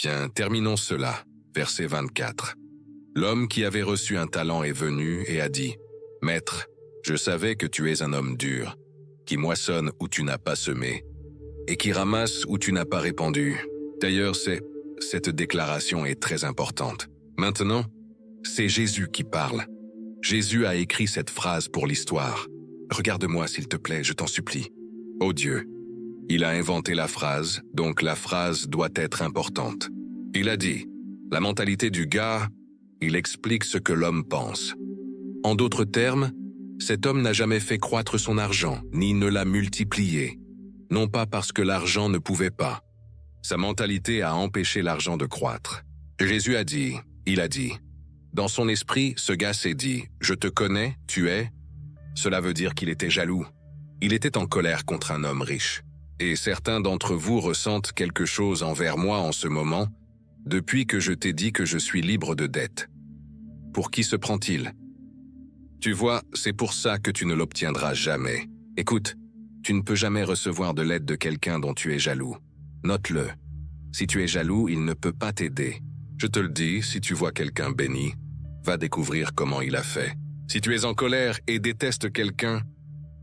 Tiens, terminons cela. Verset 24. L'homme qui avait reçu un talent est venu et a dit, « Maître, je savais que tu es un homme dur, qui moissonne où tu n'as pas semé, et qui ramasse où tu n'as pas répandu. » D'ailleurs, cette déclaration est très importante. Maintenant, c'est Jésus qui parle. Jésus a écrit cette phrase pour l'histoire. Regarde-moi s'il te plaît, je t'en supplie. Oh Dieu, il a inventé la phrase, donc la phrase doit être importante. Il a dit, la mentalité du gars, il explique ce que l'homme pense. En d'autres termes, cet homme n'a jamais fait croître son argent, ni ne l'a multiplié. Non pas parce que l'argent ne pouvait pas. Sa mentalité a empêché l'argent de croître. Jésus a dit, il a dit. Dans son esprit, ce gars s'est dit, « Je te connais, tu es ». Cela veut dire qu'il était jaloux. Il était en colère contre un homme riche. Et certains d'entre vous ressentent quelque chose envers moi en ce moment, depuis que je t'ai dit que je suis libre de dette. Pour qui se prend-il? Tu vois, c'est pour ça que tu ne l'obtiendras jamais. Écoute, tu ne peux jamais recevoir de l'aide de quelqu'un dont tu es jaloux. Note-le. Si tu es jaloux, il ne peut pas t'aider. Je te le dis, si tu vois quelqu'un béni, va découvrir comment il a fait. Si tu es en colère et détestes quelqu'un,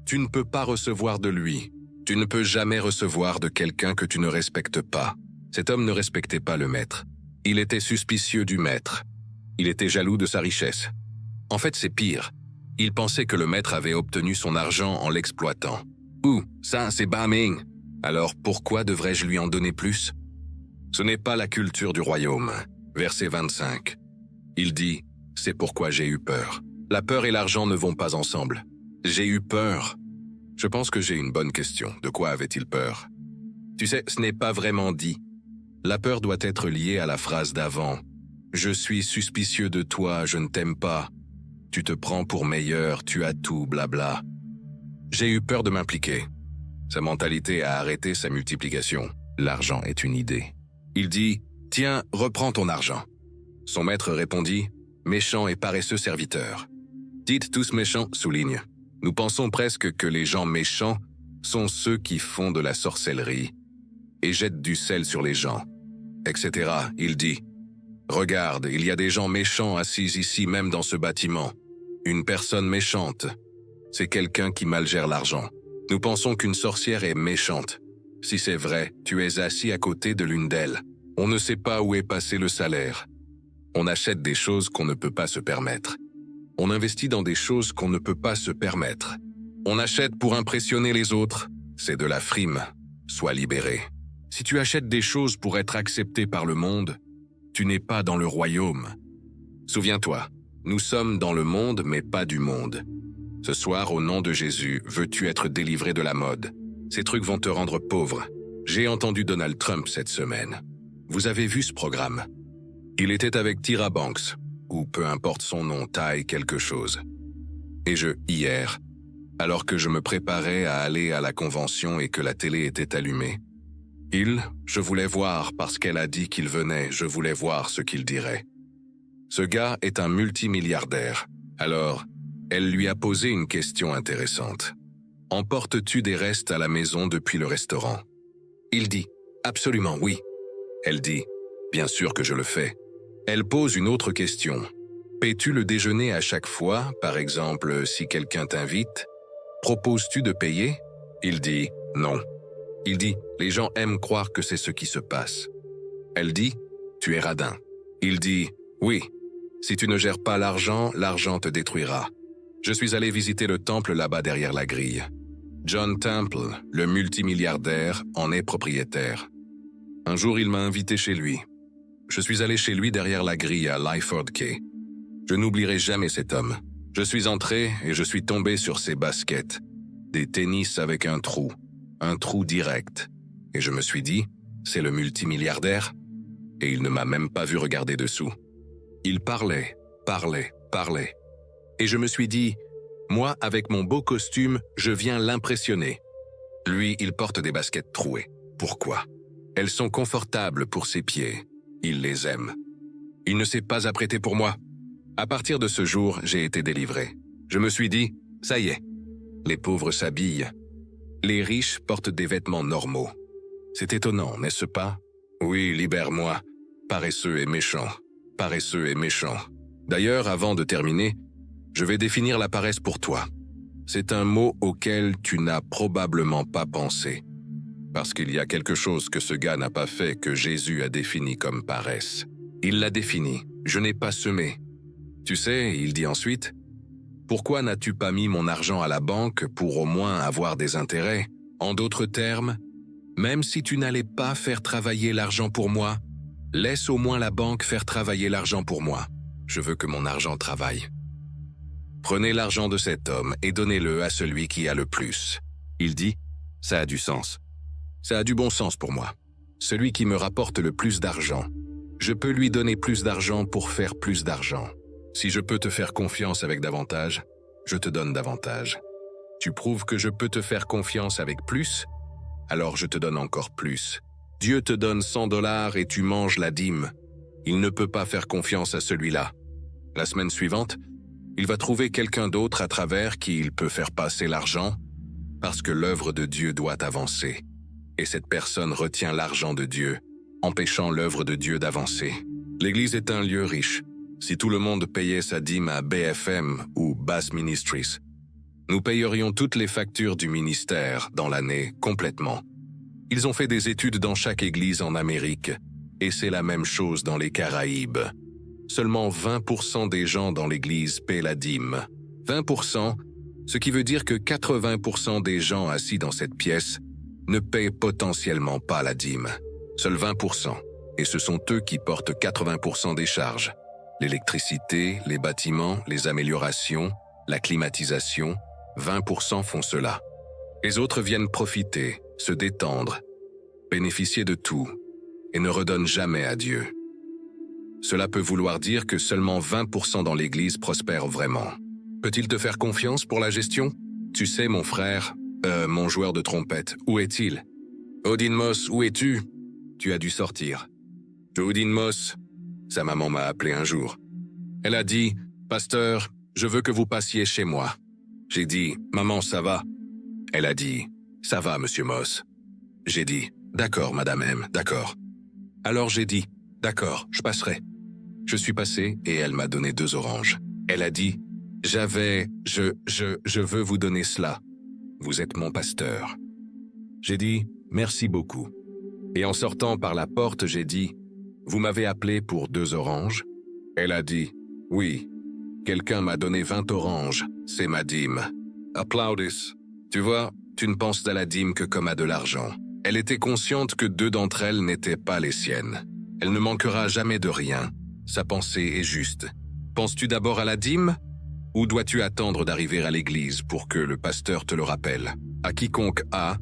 tu ne peux pas recevoir de lui. Tu ne peux jamais recevoir de quelqu'un que tu ne respectes pas. Cet homme ne respectait pas le maître. Il était suspicieux du maître. Il était jaloux de sa richesse. En fait, c'est pire. Il pensait que le maître avait obtenu son argent en l'exploitant. Ouh, ça, c'est Baming. Alors pourquoi devrais-je lui en donner plus? Ce n'est pas la culture du royaume. Verset 25. Il dit, c'est pourquoi j'ai eu peur. La peur et l'argent ne vont pas ensemble. J'ai eu peur. Je pense que j'ai une bonne question. De quoi avait-il peur? Tu sais, ce n'est pas vraiment dit. La peur doit être liée à la phrase d'avant. Je suis suspicieux de toi, je ne t'aime pas. Tu te prends pour meilleur, tu as tout, blabla. J'ai eu peur de m'impliquer. Sa mentalité a arrêté sa multiplication. L'argent est une idée. Il dit, tiens, reprends ton argent. Son maître répondit, méchant et paresseux serviteur. Dites tous méchants, souligne. Nous pensons presque que les gens méchants sont ceux qui font de la sorcellerie et jettent du sel sur les gens, etc. Il dit, regarde, il y a des gens méchants assis ici même dans ce bâtiment. Une personne méchante, c'est quelqu'un qui mal gère l'argent. Nous pensons qu'une sorcière est méchante. Si c'est vrai, tu es assis à côté de l'une d'elles. On ne sait pas où est passé le salaire. On achète des choses qu'on ne peut pas se permettre. On investit dans des choses qu'on ne peut pas se permettre. On achète pour impressionner les autres. C'est de la frime. Sois libéré. Si tu achètes des choses pour être accepté par le monde, tu n'es pas dans le royaume. Souviens-toi, nous sommes dans le monde mais pas du monde. Ce soir, au nom de Jésus, veux-tu être délivré de la mode? Ces trucs vont te rendre pauvre. J'ai entendu Donald Trump cette semaine. Vous avez vu ce programme? Il était avec Tyra Banks, ou peu importe son nom, taille quelque chose. Et hier, alors que je me préparais à aller à la convention et que la télé était allumée, je voulais voir parce qu'elle a dit qu'il venait, je voulais voir ce qu'il dirait. Ce gars est un multimilliardaire. Alors, elle lui a posé une question intéressante. Emportes-tu des restes à la maison depuis le restaurant? Il dit, absolument oui. Elle dit, bien sûr que je le fais. Elle pose une autre question. Paies-tu le déjeuner à chaque fois, par exemple, si quelqu'un t'invite? Proposes-tu de payer? Il dit, non. Il dit, les gens aiment croire que c'est ce qui se passe. Elle dit, tu es radin. Il dit, oui. Si tu ne gères pas l'argent, l'argent te détruira. Je suis allé visiter le temple là-bas derrière la grille. John Temple, le multimilliardaire, en est propriétaire. Un jour, il m'a invité chez lui. Je suis allé chez lui derrière la grille à Lyford Quay. Je n'oublierai jamais cet homme. Je suis entré et je suis tombé sur ses baskets. Des tennis avec un trou direct. Et je me suis dit, c'est le multimilliardaire? Et il ne m'a même pas vu regarder dessous. Il parlait. Et je me suis dit, moi, avec mon beau costume, je viens l'impressionner. Lui, il porte des baskets trouées. Pourquoi? Elles sont confortables pour ses pieds. Il les aime. Il ne s'est pas apprêté pour moi. À partir de ce jour, j'ai été délivré. Je me suis dit, ça y est. Les pauvres s'habillent. Les riches portent des vêtements normaux. C'est étonnant, n'est-ce pas? Oui, libère-moi. paresseux et méchant. Paresseux et méchant. D'ailleurs, avant de terminer, je vais définir la paresse pour toi. C'est un mot auquel tu n'as probablement pas pensé. Parce qu'il y a quelque chose que ce gars n'a pas fait que Jésus a défini comme paresse. Il l'a défini. Je n'ai pas semé. Tu sais, il dit ensuite, « Pourquoi n'as-tu pas mis mon argent à la banque pour au moins avoir des intérêts? En d'autres termes, même si tu n'allais pas faire travailler l'argent pour moi, laisse au moins la banque faire travailler l'argent pour moi. Je veux que mon argent travaille. Prenez l'argent de cet homme et donnez-le à celui qui a le plus. » Il dit, « Ça a du sens. Ça a du bon sens pour moi. Celui qui me rapporte le plus d'argent, je peux lui donner plus d'argent pour faire plus d'argent. Si je peux te faire confiance avec davantage, je te donne davantage. Tu prouves que je peux te faire confiance avec plus, alors je te donne encore plus. Dieu te donne 100 $ et tu manges la dîme. Il ne peut pas faire confiance à celui-là. La semaine suivante, il va trouver quelqu'un d'autre à travers qui il peut faire passer l'argent, parce que l'œuvre de Dieu doit avancer. Et cette personne retient l'argent de Dieu, empêchant l'œuvre de Dieu d'avancer. L'Église est un lieu riche. Si tout le monde payait sa dîme à BFM ou Bass Ministries, nous payerions toutes les factures du ministère dans l'année complètement. Ils ont fait des études dans chaque église en Amérique, et c'est la même chose dans les Caraïbes. Seulement 20% des gens dans l'église paient la dîme. 20%, ce qui veut dire que 80% des gens assis dans cette pièce ne paient potentiellement pas la dîme. Seuls 20%, et ce sont eux qui portent 80% des charges. L'électricité, les bâtiments, les améliorations, la climatisation, 20% font cela. Les autres viennent profiter, se détendre, bénéficier de tout, et ne redonnent jamais à Dieu. Cela peut vouloir dire que seulement 20% dans l'Église prospèrent vraiment. Peut-il te faire confiance pour la gestion? Tu sais, mon frère, mon joueur de trompette, où est-il? Odin Moss, où es-tu? Tu as dû sortir. Odin Moss, sa maman m'a appelé un jour. Elle a dit, « Pasteur, je veux que vous passiez chez moi. » J'ai dit, « Maman, ça va? » Elle a dit, « Ça va, monsieur Moss. » J'ai dit, « D'accord, madame M, d'accord. » Alors j'ai dit, « D'accord, je passerai. » Je suis passé et elle m'a donné 2 oranges. Elle a dit, « Je veux vous donner cela. Vous êtes mon pasteur. » J'ai dit, « Merci beaucoup. » Et en sortant par la porte, j'ai dit, « Vous m'avez appelé pour 2 oranges? » Elle a dit, « Oui. Quelqu'un m'a donné 20 oranges. C'est ma dîme. » Applaudis. Tu vois, tu ne penses à la dîme que comme à de l'argent. Elle était consciente que 2 d'entre elles n'étaient pas les siennes. Elle ne manquera jamais de rien. Sa pensée est juste. Penses-tu d'abord à la dîme? Ou dois-tu attendre d'arriver à l'église pour que le pasteur te le rappelle? À quiconque a,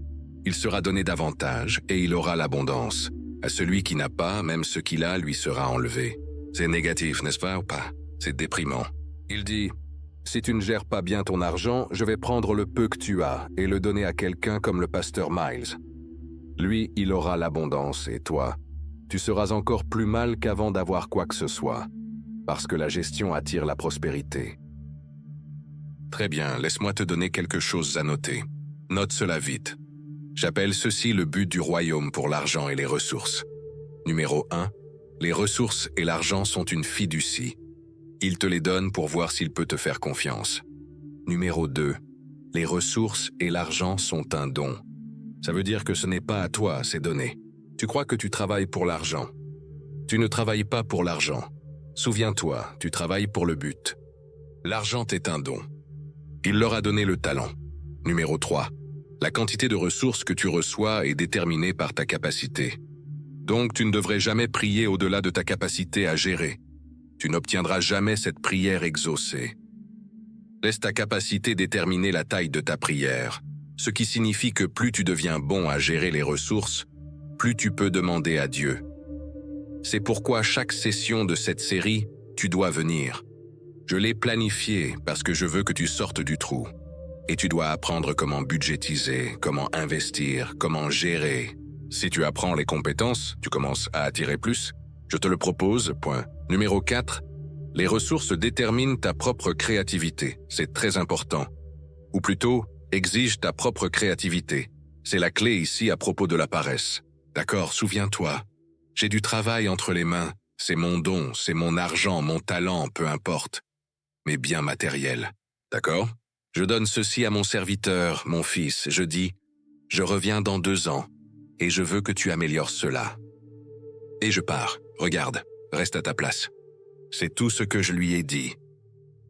il sera donné davantage et il aura l'abondance. À celui qui n'a pas, même ce qu'il a lui sera enlevé. C'est négatif, n'est-ce pas ou pas? C'est déprimant. Il dit, « Si tu ne gères pas bien ton argent, je vais prendre le peu que tu as et le donner à quelqu'un comme le pasteur Miles. Lui, il aura l'abondance et toi, tu seras encore plus mal qu'avant d'avoir quoi que ce soit, parce que la gestion attire la prospérité. » Très bien, laisse-moi te donner quelque chose à noter. Note cela vite. J'appelle ceci le but du royaume pour l'argent et les ressources. Numéro 1. Les ressources et l'argent sont une fiducie. Il te les donne pour voir s'il peut te faire confiance. Numéro 2. Les ressources et l'argent sont un don. Ça veut dire que ce n'est pas à toi, c'est donné. Tu crois que tu travailles pour l'argent. Tu ne travailles pas pour l'argent. Souviens-toi, tu travailles pour le but. L'argent est un don. Il leur a donné le talent. Numéro 3. La quantité de ressources que tu reçois est déterminée par ta capacité. Donc tu ne devrais jamais prier au-delà de ta capacité à gérer. Tu n'obtiendras jamais cette prière exaucée. Laisse ta capacité déterminer la taille de ta prière, ce qui signifie que plus tu deviens bon à gérer les ressources, plus tu peux demander à Dieu. C'est pourquoi chaque session de cette série, tu dois venir. Je l'ai planifié parce que je veux que tu sortes du trou. Et tu dois apprendre comment budgétiser, comment investir, comment gérer. Si tu apprends les compétences, tu commences à attirer plus. Je te le propose, point. Numéro 4. Les ressources déterminent ta propre créativité. C'est très important. Ou plutôt, exige ta propre créativité. C'est la clé ici à propos de la paresse. D'accord, souviens-toi. J'ai du travail entre les mains. C'est mon don, c'est mon argent, mon talent, peu importe. Mais bien matériel. D'accord? Je donne ceci à mon serviteur, mon fils. Je dis, je reviens dans 2 ans, et je veux que tu améliores cela. Et je pars. Regarde, reste à ta place. C'est tout ce que je lui ai dit.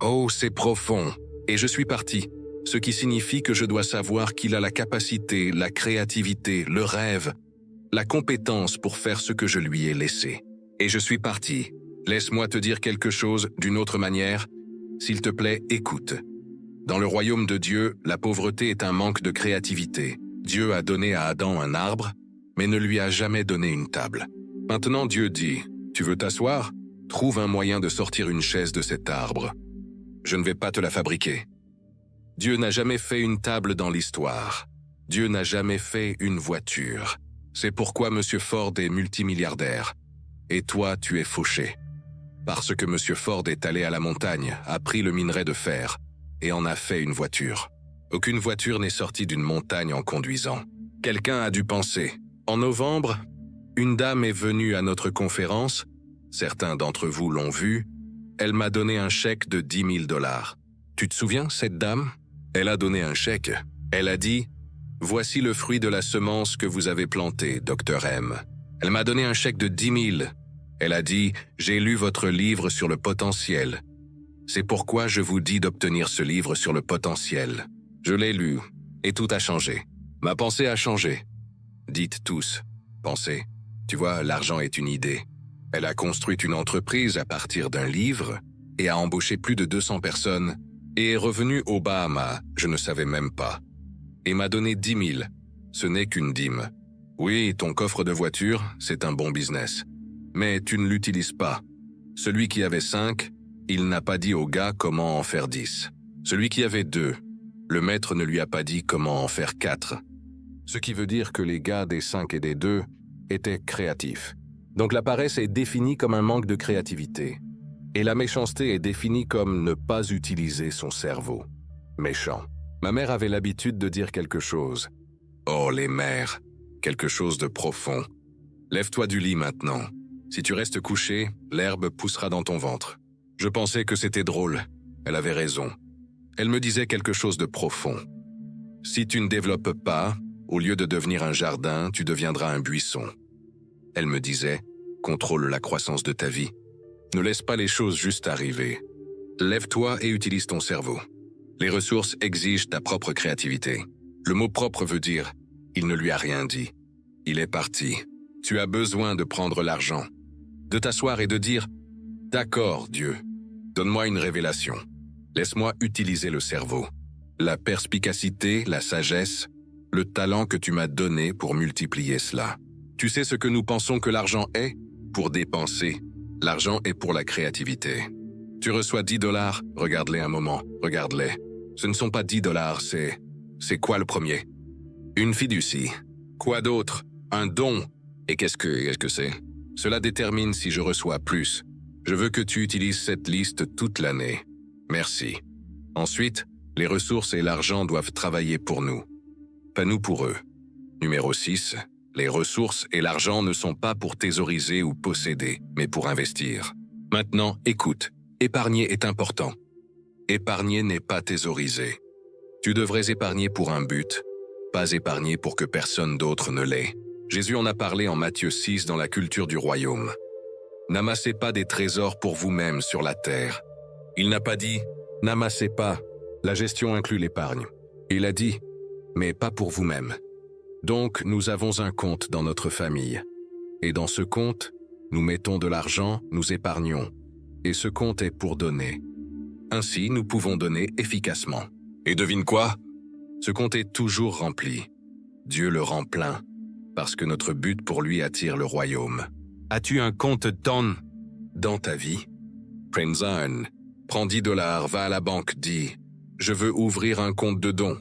Oh, c'est profond. Et je suis parti. Ce qui signifie que je dois savoir qu'il a la capacité, la créativité, le rêve, la compétence pour faire ce que je lui ai laissé. Et je suis parti. Laisse-moi te dire quelque chose d'une autre manière. S'il te plaît, écoute. Dans le royaume de Dieu, la pauvreté est un manque de créativité. Dieu a donné à Adam un arbre, mais ne lui a jamais donné une table. Maintenant Dieu dit, tu veux t'asseoir? Trouve un moyen de sortir une chaise de cet arbre. Je ne vais pas te la fabriquer. Dieu n'a jamais fait une table dans l'histoire. Dieu n'a jamais fait une voiture. C'est pourquoi M. Ford est multimilliardaire. Et toi, tu es fauché. Parce que M. Ford est allé à la montagne, a pris le minerai de fer et en a fait une voiture. Aucune voiture n'est sortie d'une montagne en conduisant. Quelqu'un a dû penser. En novembre, une dame est venue à notre conférence. Certains d'entre vous l'ont vue. Elle m'a donné un chèque de $10 000. Tu te souviens, cette dame? Elle a donné un chèque. Elle a dit « Voici le fruit de la semence que vous avez plantée, Dr M. » Elle m'a donné un chèque de 10 000. Elle a dit « J'ai lu votre livre sur le potentiel. C'est pourquoi je vous dis d'obtenir ce livre sur le potentiel. » Je l'ai lu, et tout a changé. Ma pensée a changé. Dites tous, pensez. Tu vois, l'argent est une idée. Elle a construit une entreprise à partir d'un livre et a embauché plus de 200 personnes et est revenue aux Bahamas, je ne savais même pas. Et m'a donné 10 000. Ce n'est qu'une dîme. Oui, ton coffre de voiture, c'est un bon business. Mais tu ne l'utilises pas. Celui qui avait 5, il n'a pas dit au gars comment en faire 10. Celui qui avait 2, le maître ne lui a pas dit comment en faire 4. Ce qui veut dire que les gars des 5 et des 2 étaient créatifs. Donc la paresse est définie comme un manque de créativité. Et la méchanceté est définie comme ne pas utiliser son cerveau. Méchant. Ma mère avait l'habitude de dire quelque chose. Oh, les mères, quelque chose de profond. Lève-toi du lit maintenant. Si tu restes couché, l'herbe poussera dans ton ventre. Je pensais que c'était drôle. Elle avait raison. Elle me disait quelque chose de profond. Si tu ne développes pas, au lieu de devenir un jardin, tu deviendras un buisson. Elle me disait, contrôle la croissance de ta vie. Ne laisse pas les choses juste arriver. Lève-toi et utilise ton cerveau. Les ressources exigent ta propre créativité. Le mot propre veut dire, il ne lui a rien dit. Il est parti. Tu as besoin de prendre l'argent. De t'asseoir et de dire, d'accord, Dieu, donne-moi une révélation. Laisse-moi utiliser le cerveau. La perspicacité, la sagesse, le talent que tu m'as donné pour multiplier cela. Tu sais ce que nous pensons que l'argent est? Pour dépenser. L'argent est pour la créativité. Tu reçois $10, regarde-les un moment, regarde-les. Ce ne sont pas $10, c'est quoi le premier? Une fiducie. Quoi d'autre? Un don. Et qu'est-ce que c'est? Cela détermine si je reçois plus. Je veux que tu utilises cette liste toute l'année. Merci. Ensuite, les ressources et l'argent doivent travailler pour nous. Pas nous pour eux. Numéro 6. Les ressources et l'argent ne sont pas pour thésauriser ou posséder, mais pour investir. Maintenant, écoute. Épargner est important. Épargner n'est pas thésauriser. Tu devrais épargner pour un but, pas épargner pour que personne d'autre ne l'ait. Jésus en a parlé en Matthieu 6 dans la culture du royaume. N'amassez pas des trésors pour vous-même sur la terre. Il n'a pas dit « n'amassez pas ». La gestion inclut l'épargne. Il a dit « mais pas pour vous-même ». Donc, nous avons un compte dans notre famille. Et dans ce compte, nous mettons de l'argent, nous épargnons. Et ce compte est pour donner. Ainsi, nous pouvons donner efficacement. Et devine quoi? Ce compte est toujours rempli. Dieu le rend plein, parce que notre but pour lui attire le royaume. As-tu un compte dans ta vie? Prends un. Prends $10, va à la banque, dis « Je veux ouvrir un compte de dons ».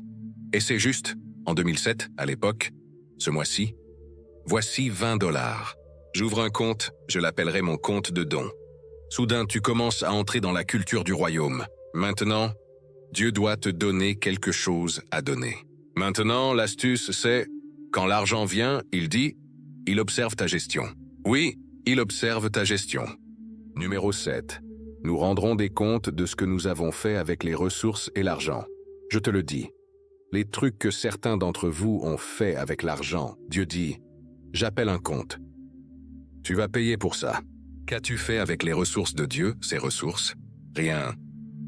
Et c'est juste, en 2007, à l'époque, ce mois-ci, voici $20. J'ouvre un compte, je l'appellerai mon compte de dons. Soudain, tu commences à entrer dans la culture du royaume. Maintenant, Dieu doit te donner quelque chose à donner. Maintenant, l'astuce, c'est, quand l'argent vient, il dit, il observe ta gestion. Oui, Il observe ta gestion. Numéro 7. Nous rendrons des comptes de ce que nous avons fait avec les ressources et l'argent. Je te le dis. Les trucs que certains d'entre vous ont fait avec l'argent, Dieu dit, j'appelle un compte. Tu vas payer pour ça. Qu'as-tu fait avec les ressources de Dieu, ces ressources? Rien.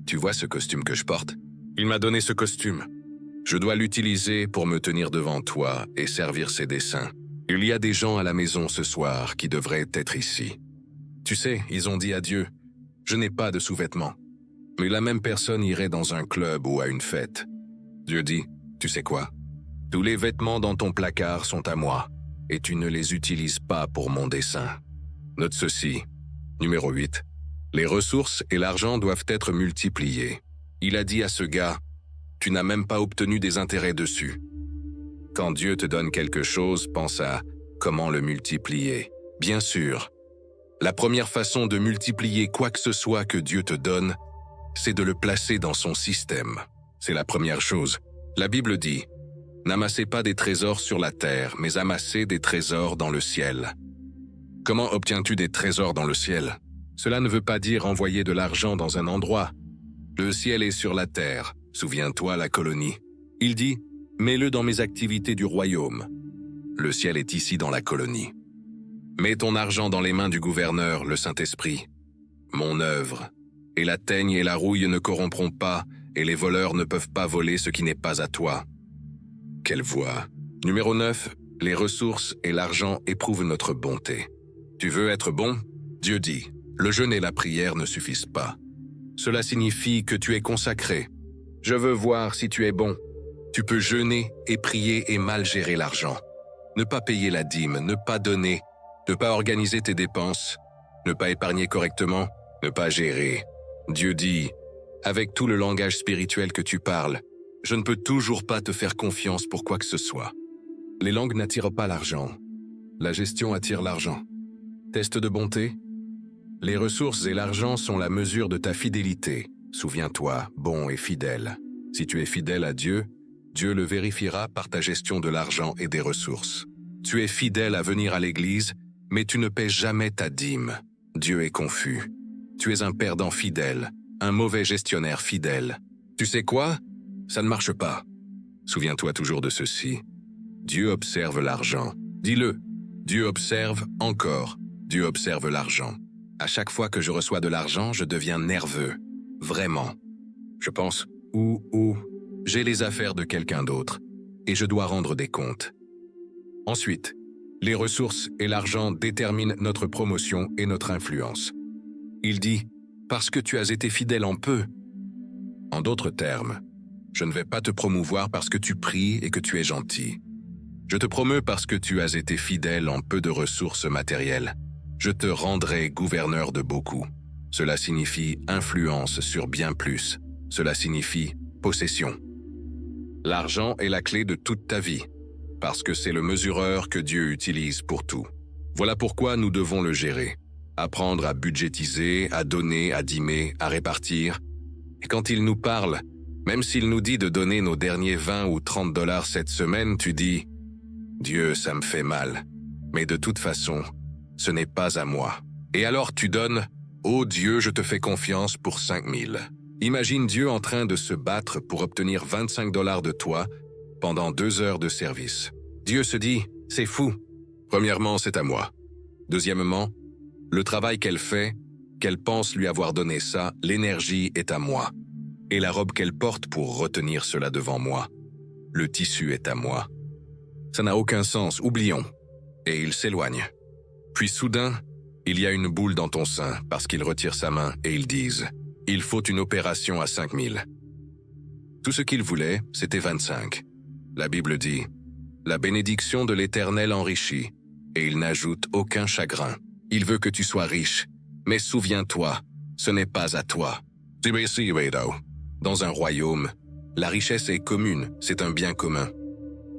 Tu vois ce costume que je porte? Il m'a donné ce costume. Je dois l'utiliser pour me tenir devant toi et servir ses desseins. Il y a des gens à la maison ce soir qui devraient être ici. Tu sais, ils ont dit à Dieu, je n'ai pas de sous-vêtements. Mais la même personne irait dans un club ou à une fête. Dieu dit, tu sais quoi? Tous les vêtements dans ton placard sont à moi, et tu ne les utilises pas pour mon dessein. Note ceci. Numéro 8. Les ressources et l'argent doivent être multipliés. Il a dit à ce gars, tu n'as même pas obtenu des intérêts dessus. Quand Dieu te donne quelque chose, pense à comment le multiplier. Bien sûr, la première façon de multiplier quoi que ce soit que Dieu te donne, c'est de le placer dans son système. C'est la première chose. La Bible dit, n'amassez pas des trésors sur la terre, mais amassez des trésors dans le ciel. Comment obtiens-tu des trésors dans le ciel? Cela ne veut pas dire envoyer de l'argent dans un endroit. Le ciel est sur la terre. Souviens-toi la colonie. Il dit, mets-le dans mes activités du royaume. Le ciel est ici dans la colonie. Mets ton argent dans les mains du gouverneur, le Saint-Esprit. Mon œuvre. Et la teigne et la rouille ne corrompront pas, et les voleurs ne peuvent pas voler ce qui n'est pas à toi. Quelle voix. Numéro 9. Les ressources et l'argent éprouvent notre bonté. Tu veux être bon? Dieu dit, le jeûne et la prière ne suffisent pas. Cela signifie que tu es consacré. Je veux voir si tu es bon. Tu peux jeûner et prier et mal gérer l'argent. Ne pas payer la dîme, ne pas donner, ne pas organiser tes dépenses, ne pas épargner correctement, ne pas gérer. Dieu dit, avec tout le langage spirituel que tu parles, je ne peux toujours pas te faire confiance pour quoi que ce soit. Les langues n'attirent pas l'argent. La gestion attire l'argent. Test de bonté? Les ressources et l'argent sont la mesure de ta fidélité. Souviens-toi, bon et fidèle. Si tu es fidèle à Dieu, Dieu le vérifiera par ta gestion de l'argent et des ressources. Tu es fidèle à venir à l'église, mais tu ne paies jamais ta dîme. Dieu est confus. Tu es un perdant fidèle, un mauvais gestionnaire fidèle. Tu sais quoi? Ça ne marche pas. Souviens-toi toujours de ceci. Dieu observe l'argent. Dis-le. Dieu observe encore. Dieu observe l'argent. À chaque fois que je reçois de l'argent, je deviens nerveux. Vraiment. Je pense, j'ai les affaires de quelqu'un d'autre, et je dois rendre des comptes. Ensuite, les ressources et l'argent déterminent notre promotion et notre influence. Il dit, parce que tu as été fidèle en peu. En d'autres termes, je ne vais pas te promouvoir parce que tu pries et que tu es gentil. Je te promeus parce que tu as été fidèle en peu de ressources matérielles. Je te rendrai gouverneur de beaucoup. Cela signifie influence sur bien plus. Cela signifie possession. L'argent est la clé de toute ta vie, parce que c'est le mesureur que Dieu utilise pour tout. Voilà pourquoi nous devons le gérer. Apprendre à budgétiser, à donner, à dîmer, à répartir. Et quand il nous parle, même s'il nous dit de donner nos derniers 20 ou 30 $ cette semaine, tu dis « Dieu, ça me fait mal. Mais de toute façon, ce n'est pas à moi. » Et alors tu donnes « Oh Dieu, je te fais confiance pour 5 000. » Imagine Dieu en train de se battre pour obtenir 25 $ de toi pendant 2 heures de service. Dieu se dit « C'est fou. Premièrement, c'est à moi. Deuxièmement, le travail qu'elle fait, qu'elle pense lui avoir donné ça, l'énergie est à moi. Et la robe qu'elle porte pour retenir cela devant moi, le tissu est à moi. Ça n'a aucun sens, oublions. » Et il s'éloigne. Puis soudain, il y a une boule dans ton sein parce qu'ils retirent sa main et ils disent « Il faut une opération à 5 000. » Tout ce qu'ils voulaient, c'était 25. La Bible dit « La bénédiction de l'Éternel enrichit, et il n'ajoute aucun chagrin. Il veut que tu sois riche, mais souviens-toi, ce n'est pas à toi. » Dans un royaume, la richesse est commune, c'est un bien commun.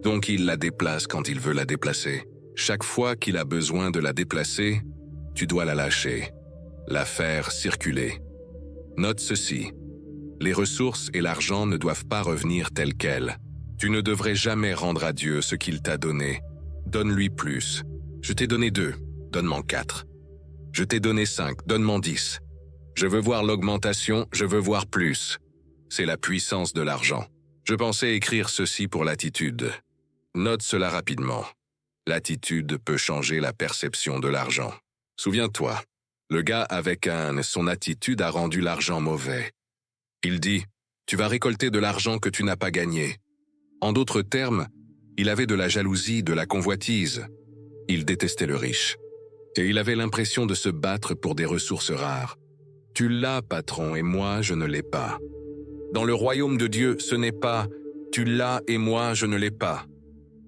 Donc il la déplace quand il veut la déplacer. Chaque fois qu'il a besoin de la déplacer, tu dois la lâcher, la faire circuler. Note ceci, les ressources et l'argent ne doivent pas revenir tels quels. Tu ne devrais jamais rendre à Dieu ce qu'il t'a donné. Donne-lui plus. Je t'ai donné 2, donne-moi 4. Je t'ai donné 5, donne-moi 10. Je veux voir l'augmentation, je veux voir plus. C'est la puissance de l'argent. Je pensais écrire ceci pour l'attitude. Note cela rapidement. L'attitude peut changer la perception de l'argent. Souviens-toi, le gars avec son attitude a rendu l'argent mauvais. Il dit, tu vas récolter de l'argent que tu n'as pas gagné. En d'autres termes, il avait de la jalousie, de la convoitise. Il détestait le riche. Et il avait l'impression de se battre pour des ressources rares. Tu l'as, patron, et moi, je ne l'ai pas. Dans le royaume de Dieu, ce n'est pas « tu l'as et moi, je ne l'ai pas ».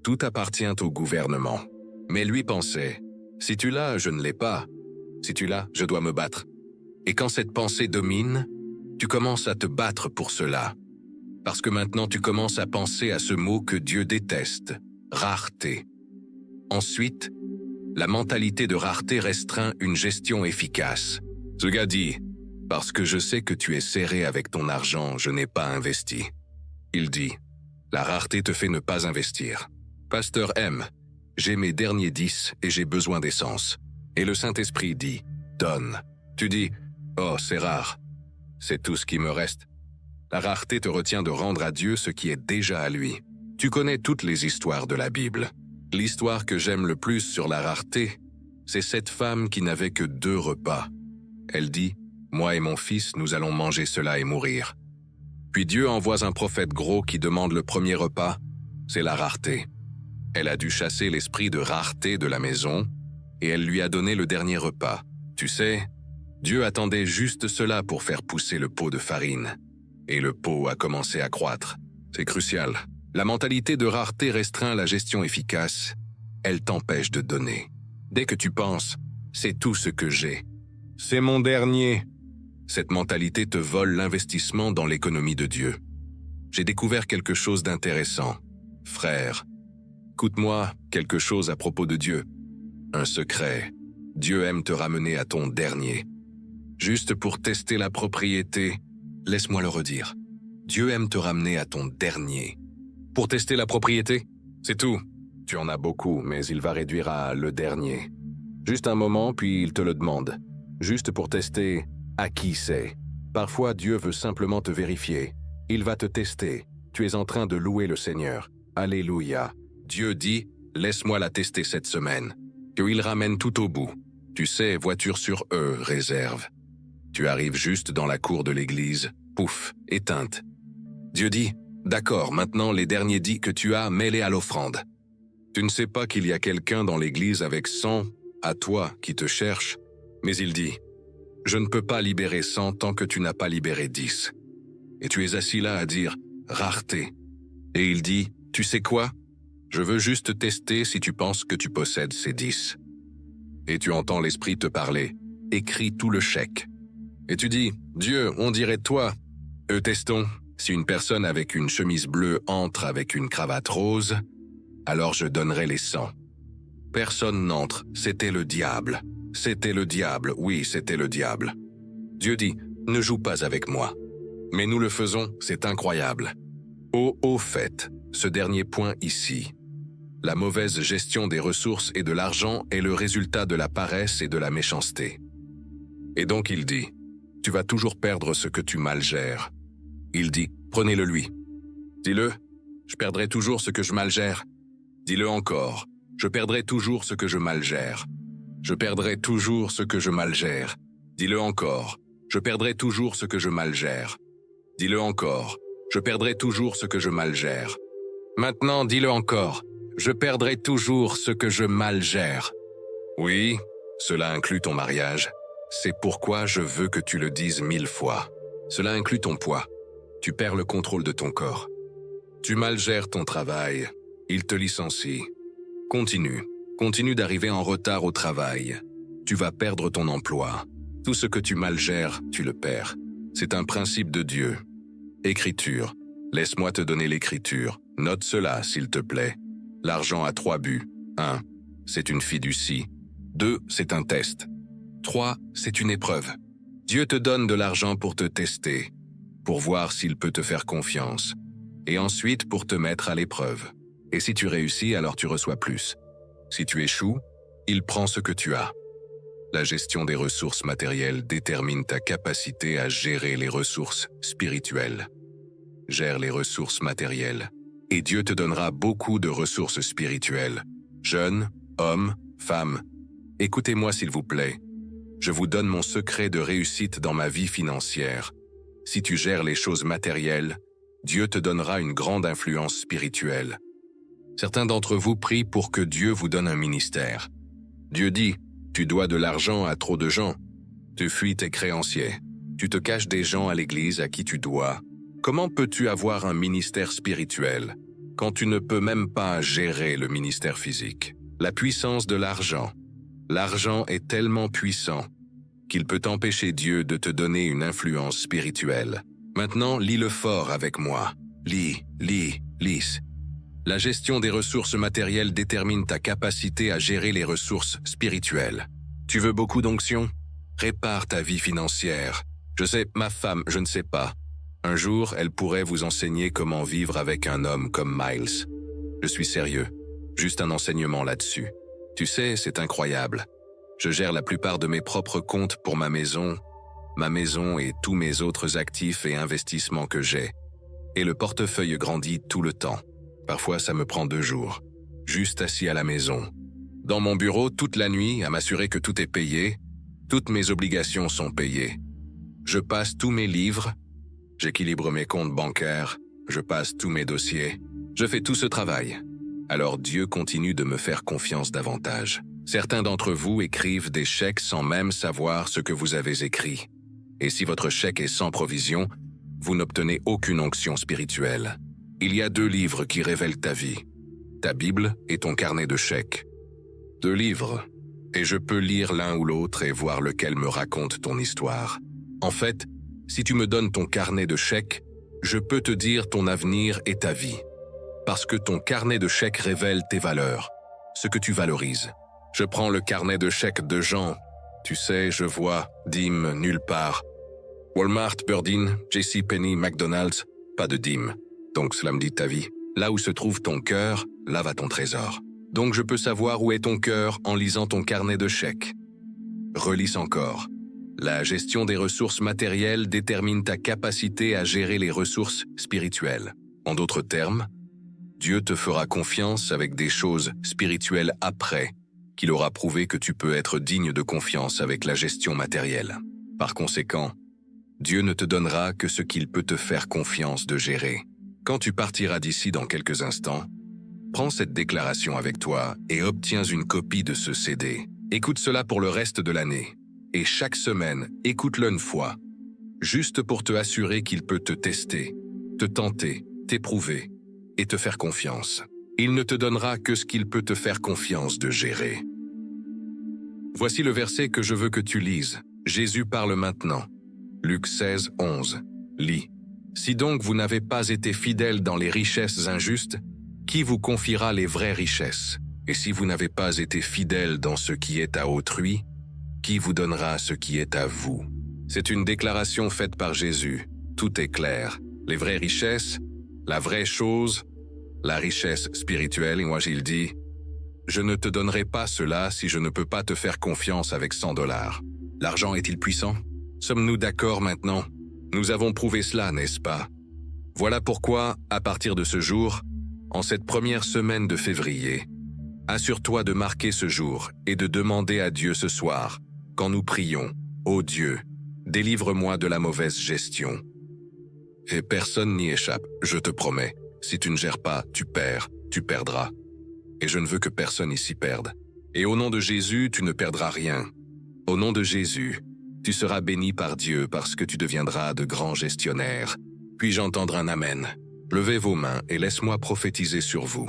Tout appartient au gouvernement. Mais lui pensait « si tu l'as, je ne l'ai pas. Si tu l'as, je dois me battre. » Et quand cette pensée domine, tu commences à te battre pour cela. Parce que maintenant tu commences à penser à ce mot que Dieu déteste, rareté. Ensuite, la mentalité de rareté restreint une gestion efficace. Ce gars dit, parce que je sais que tu es serré avec ton argent, je n'ai pas investi. Il dit, la rareté te fait ne pas investir. Pasteur M, j'ai mes derniers 10 et j'ai besoin d'essence. Et le Saint-Esprit dit, donne. Tu dis, oh, c'est rare. C'est tout ce qui me reste. La rareté te retient de rendre à Dieu ce qui est déjà à lui. Tu connais toutes les histoires de la Bible. L'histoire que j'aime le plus sur la rareté, c'est cette femme qui n'avait que 2 repas. Elle dit, moi et mon fils, nous allons manger cela et mourir. Puis Dieu envoie un prophète gros qui demande le premier repas, c'est la rareté. Elle a dû chasser l'esprit de rareté de la maison, et elle lui a donné le dernier repas. Tu sais, Dieu attendait juste cela pour faire pousser le pot de farine. Et le pot a commencé à croître. C'est crucial. La mentalité de rareté restreint la gestion efficace. Elle t'empêche de donner. Dès que tu penses, c'est tout ce que j'ai. C'est mon dernier. Cette mentalité te vole l'investissement dans l'économie de Dieu. J'ai découvert quelque chose d'intéressant. Frère, écoute-moi quelque chose à propos de Dieu. Un secret. Dieu aime te ramener à ton dernier. Juste pour tester la propriété, laisse-moi le redire. Dieu aime te ramener à ton dernier. Pour tester la propriété, c'est tout. Tu en as beaucoup, mais il va réduire à le dernier. Juste un moment, puis il te le demande. Juste pour tester à qui c'est. Parfois, Dieu veut simplement te vérifier. Il va te tester. Tu es en train de louer le Seigneur. Alléluia. Dieu dit, laisse-moi la tester cette semaine. Qu'il ramène tout au bout. Tu sais, voiture sur eux, réserve. Tu arrives juste dans la cour de l'église. Pouf, éteinte. Dieu dit, d'accord, maintenant les derniers 10 que tu as, mets-les à l'offrande. Tu ne sais pas qu'il y a quelqu'un dans l'église avec 100 à toi qui te cherche, mais il dit, je ne peux pas libérer 100 tant que tu n'as pas libéré 10. Et tu es assis là à dire, rareté. Et il dit, tu sais quoi? Je veux juste tester si tu penses que tu possèdes ces 10. Et tu entends l'esprit te parler, écris tout le chèque. Et tu dis, Dieu, on dirait toi. Testons, si une personne avec une chemise bleue entre avec une cravate rose, alors je donnerai les 100. Personne n'entre, c'était le diable. C'était le diable, oui, c'était le diable. Dieu dit, ne joue pas avec moi. Mais nous le faisons, c'est incroyable. Au fait, ce dernier point ici. La mauvaise gestion des ressources et de l'argent est le résultat de la paresse et de la méchanceté. Et donc il dit, tu vas toujours perdre ce que tu mal gères. Il dit, prenez-le lui. Dis-le, je perdrai toujours ce que je mal gère. Dis-le encore, je perdrai toujours ce que je mal gère. Je perdrai toujours ce que je mal gère. Dis-le encore, je perdrai toujours ce que je mal gère. Dis-le encore, je perdrai toujours ce que je mal gère. Maintenant, dis-le encore, je perdrai toujours ce que je mal gère. Oui, cela inclut ton mariage. C'est pourquoi je veux que tu le dises 1000 fois. Cela inclut ton poids. Tu perds le contrôle de ton corps. Tu mal gères ton travail. Il te licencie. Continue d'arriver en retard au travail. Tu vas perdre ton emploi. Tout ce que tu mal gères, tu le perds. C'est un principe de Dieu. Écriture. Laisse-moi te donner l'écriture. Note cela, s'il te plaît. L'argent a 3 buts. 1. C'est une fiducie. 2. C'est un test. 3. C'est une épreuve. Dieu te donne de l'argent pour te tester, pour voir s'il peut te faire confiance, et ensuite pour te mettre à l'épreuve. Et si tu réussis, alors tu reçois plus. Si tu échoues, il prend ce que tu as. La gestion des ressources matérielles détermine ta capacité à gérer les ressources spirituelles. Gère les ressources matérielles, et Dieu te donnera beaucoup de ressources spirituelles. Jeunes, hommes, femmes, écoutez-moi s'il vous plaît. Je vous donne mon secret de réussite dans ma vie financière. Si tu gères les choses matérielles, Dieu te donnera une grande influence spirituelle. Certains d'entre vous prient pour que Dieu vous donne un ministère. Dieu dit, tu dois de l'argent à trop de gens. Tu fuis tes créanciers. Tu te caches des gens à l'église à qui tu dois. Comment peux-tu avoir un ministère spirituel quand tu ne peux même pas gérer le ministère physique? La puissance de l'argent. L'argent est tellement puissant qu'il peut empêcher Dieu de te donner une influence spirituelle. Maintenant, lis-le fort avec moi. Lis. La gestion des ressources matérielles détermine ta capacité à gérer les ressources spirituelles. Tu veux beaucoup d'onction? Répare ta vie financière. Je sais, ma femme, je ne sais pas. Un jour, elle pourrait vous enseigner comment vivre avec un homme comme Miles. Je suis sérieux. Juste un enseignement là-dessus. Tu sais, c'est incroyable. Je gère la plupart de mes propres comptes pour ma maison et tous mes autres actifs et investissements que j'ai. Et le portefeuille grandit tout le temps. Parfois, ça me prend 2 jours. Juste assis à la maison. Dans mon bureau, toute la nuit, à m'assurer que tout est payé. Toutes mes obligations sont payées. Je passe tous mes livres. J'équilibre mes comptes bancaires. Je passe tous mes dossiers. Je fais tout ce travail. Alors Dieu continue de me faire confiance davantage. Certains d'entre vous écrivent des chèques sans même savoir ce que vous avez écrit. Et si votre chèque est sans provision, vous n'obtenez aucune onction spirituelle. Il y a 2 livres qui révèlent ta vie. Ta Bible et ton carnet de chèques. 2 livres. Et je peux lire l'un ou l'autre et voir lequel me raconte ton histoire. En fait, si tu me donnes ton carnet de chèques, je peux te dire ton avenir et ta vie. Parce que ton carnet de chèques révèle tes valeurs, ce que tu valorises. Je prends le carnet de chèques de Jean. Tu sais, je vois dîmes nulle part. Walmart, Burdine, JCPenney, McDonald's, pas de dîmes. Donc cela me dit ta vie. Là où se trouve ton cœur, là va ton trésor. Donc je peux savoir où est ton cœur en lisant ton carnet de chèques. Relis encore. La gestion des ressources matérielles détermine ta capacité à gérer les ressources spirituelles. En d'autres termes, Dieu te fera confiance avec des choses spirituelles après qu'il aura prouvé que tu peux être digne de confiance avec la gestion matérielle. Par conséquent, Dieu ne te donnera que ce qu'il peut te faire confiance de gérer. Quand tu partiras d'ici dans quelques instants, prends cette déclaration avec toi et obtiens une copie de ce CD. Écoute cela pour le reste de l'année. Et chaque semaine, écoute-le une fois, juste pour te assurer qu'il peut te tester, te tenter, t'éprouver et te faire confiance. Il ne te donnera que ce qu'il peut te faire confiance de gérer. Voici le verset que je veux que tu lises. Jésus parle maintenant. Luc 16, 11. Lis. Si donc vous n'avez pas été fidèles dans les richesses injustes, qui vous confiera les vraies richesses? Et si vous n'avez pas été fidèles dans ce qui est à autrui, qui vous donnera ce qui est à vous? C'est une déclaration faite par Jésus. Tout est clair. Les vraies richesses, la vraie chose, la richesse spirituelle. Et moi, il dit, je ne te donnerai pas cela si je ne peux pas te faire confiance avec $100. L'argent est-il puissant? Sommes-nous d'accord maintenant? Nous avons prouvé cela, n'est-ce pas? Voilà pourquoi, à partir de ce jour, en cette première semaine de février, assure-toi de marquer ce jour et de demander à Dieu ce soir, quand nous prions, ô Dieu, délivre-moi de la mauvaise gestion. Et personne n'y échappe, je te promets. Si tu ne gères pas, tu perds, tu perdras. Et je ne veux que personne ici perde. Et au nom de Jésus, tu ne perdras rien. Au nom de Jésus, tu seras béni par Dieu parce que tu deviendras de grands gestionnaires. Puis-je entendre un amen? Levez vos mains et laisse-moi prophétiser sur vous.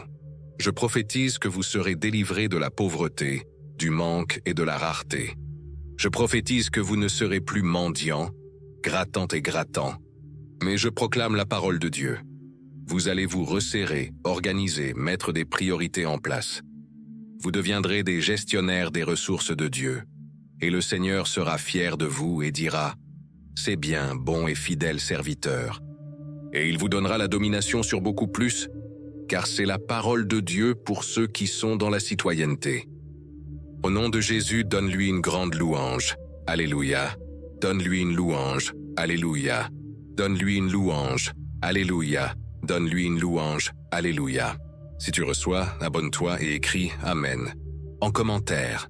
Je prophétise que vous serez délivrés de la pauvreté, du manque et de la rareté. Je prophétise que vous ne serez plus mendiants, grattant et grattant. Mais je proclame la parole de Dieu. Vous allez vous resserrer, organiser, mettre des priorités en place. Vous deviendrez des gestionnaires des ressources de Dieu. Et le Seigneur sera fier de vous et dira « C'est bien, bon et fidèle serviteur ». Et il vous donnera la domination sur beaucoup plus, car c'est la parole de Dieu pour ceux qui sont dans la citoyenneté. Au nom de Jésus, donne-lui une grande louange. Alléluia. Donne-lui une louange. Alléluia. Donne-lui une louange. Alléluia. Donne-lui une louange. Alléluia. Si tu reçois, abonne-toi et écris Amen. En commentaire.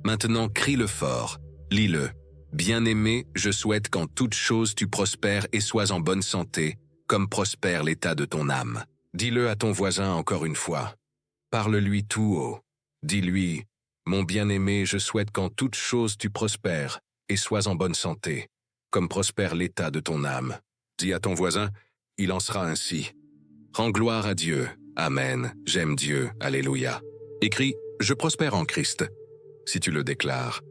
Maintenant, crie-le fort. Lis-le. Bien-aimé, je souhaite qu'en toute chose tu prospères et sois en bonne santé, comme prospère l'état de ton âme. Dis-le à ton voisin encore une fois. Parle-lui tout haut. Dis-lui, mon bien-aimé, je souhaite qu'en toute chose tu prospères et sois en bonne santé, comme prospère l'état de ton âme. Dis à ton voisin, il en sera ainsi. Rends gloire à Dieu. Amen. J'aime Dieu. Alléluia. Écris, je prospère en Christ, si tu le déclares.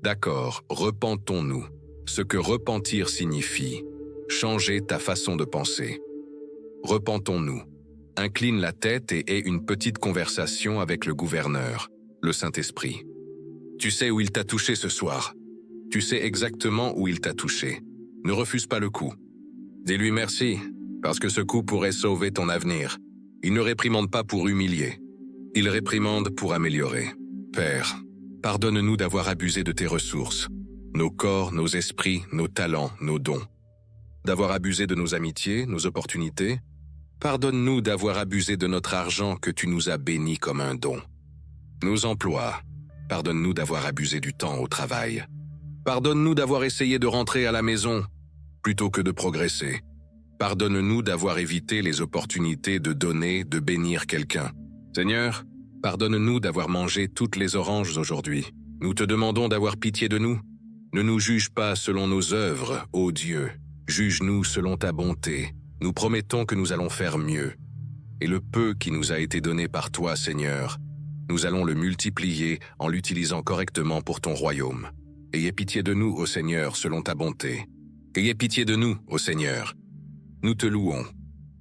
D'accord, repentons-nous. Ce que repentir signifie, changer ta façon de penser. Repentons-nous. Incline la tête et aie une petite conversation avec le gouverneur, le Saint-Esprit. Tu sais où il t'a touché ce soir. Tu sais exactement où il t'a touché. Ne refuse pas le coup. Dis-lui merci, parce que ce coup pourrait sauver ton avenir. Il ne réprimande pas pour humilier. Il réprimande pour améliorer. Père, pardonne-nous d'avoir abusé de tes ressources, nos corps, nos esprits, nos talents, nos dons. D'avoir abusé de nos amitiés, nos opportunités. Pardonne-nous d'avoir abusé de notre argent que tu nous as bénis comme un don. Nos emplois. Pardonne-nous d'avoir abusé du temps au travail. Pardonne-nous d'avoir essayé de rentrer à la maison plutôt que de progresser. Pardonne-nous d'avoir évité les opportunités de donner, de bénir quelqu'un. Seigneur, pardonne-nous d'avoir mangé toutes les oranges aujourd'hui. Nous te demandons d'avoir pitié de nous. Ne nous juge pas selon nos œuvres, ô Dieu. Juge-nous selon ta bonté. Nous promettons que nous allons faire mieux. Et le peu qui nous a été donné par toi, Seigneur, nous allons le multiplier en l'utilisant correctement pour ton royaume. Ayez pitié de nous, ô Seigneur, selon ta bonté. Ayez pitié de nous, ô Seigneur. Nous te louons.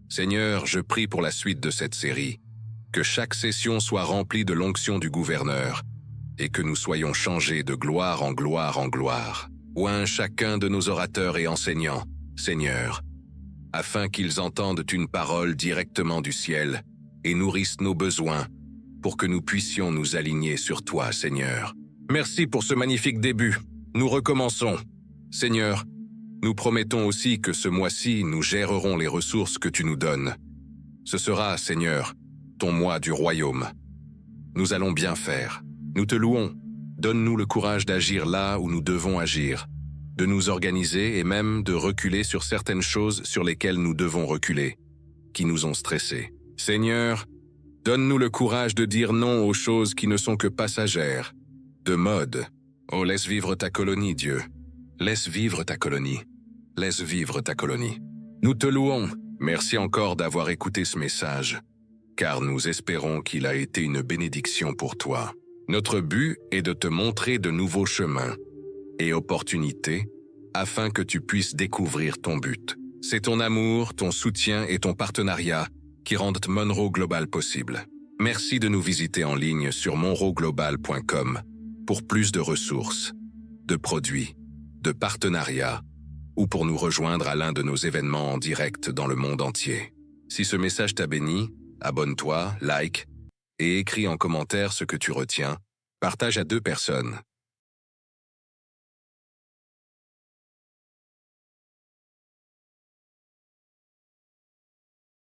Seigneur, je prie pour la suite de cette série. Que chaque session soit remplie de l'onction du gouverneur et que nous soyons changés de gloire en gloire en gloire. Oint chacun de nos orateurs et enseignants, Seigneur, afin qu'ils entendent une parole directement du ciel et nourrissent nos besoins pour que nous puissions nous aligner sur toi, Seigneur. Merci pour ce magnifique début. Nous recommençons. Seigneur, nous promettons aussi que ce mois-ci, nous gérerons les ressources que tu nous donnes. Ce sera, Seigneur, ton mois du royaume. Nous allons bien faire. Nous te louons. Donne-nous le courage d'agir là où nous devons agir, de nous organiser et même de reculer sur certaines choses sur lesquelles nous devons reculer, qui nous ont stressés. Seigneur, donne-nous le courage de dire non aux choses qui ne sont que passagères, de mode. Oh, laisse vivre ta colonie, Dieu. Laisse vivre ta colonie. Laisse vivre ta colonie. Nous te louons. Merci encore d'avoir écouté ce message, car nous espérons qu'il a été une bénédiction pour toi. Notre but est de te montrer de nouveaux chemins et opportunités afin que tu puisses découvrir ton but. C'est ton amour, ton soutien et ton partenariat qui rendent Monroe Global possible. Merci de nous visiter en ligne sur monroeglobal.com pour plus de ressources, de produits, de partenariats ou pour nous rejoindre à l'un de nos événements en direct dans le monde entier. Si ce message t'a béni, abonne-toi, like et écris en commentaire ce que tu retiens. Partage à 2 personnes.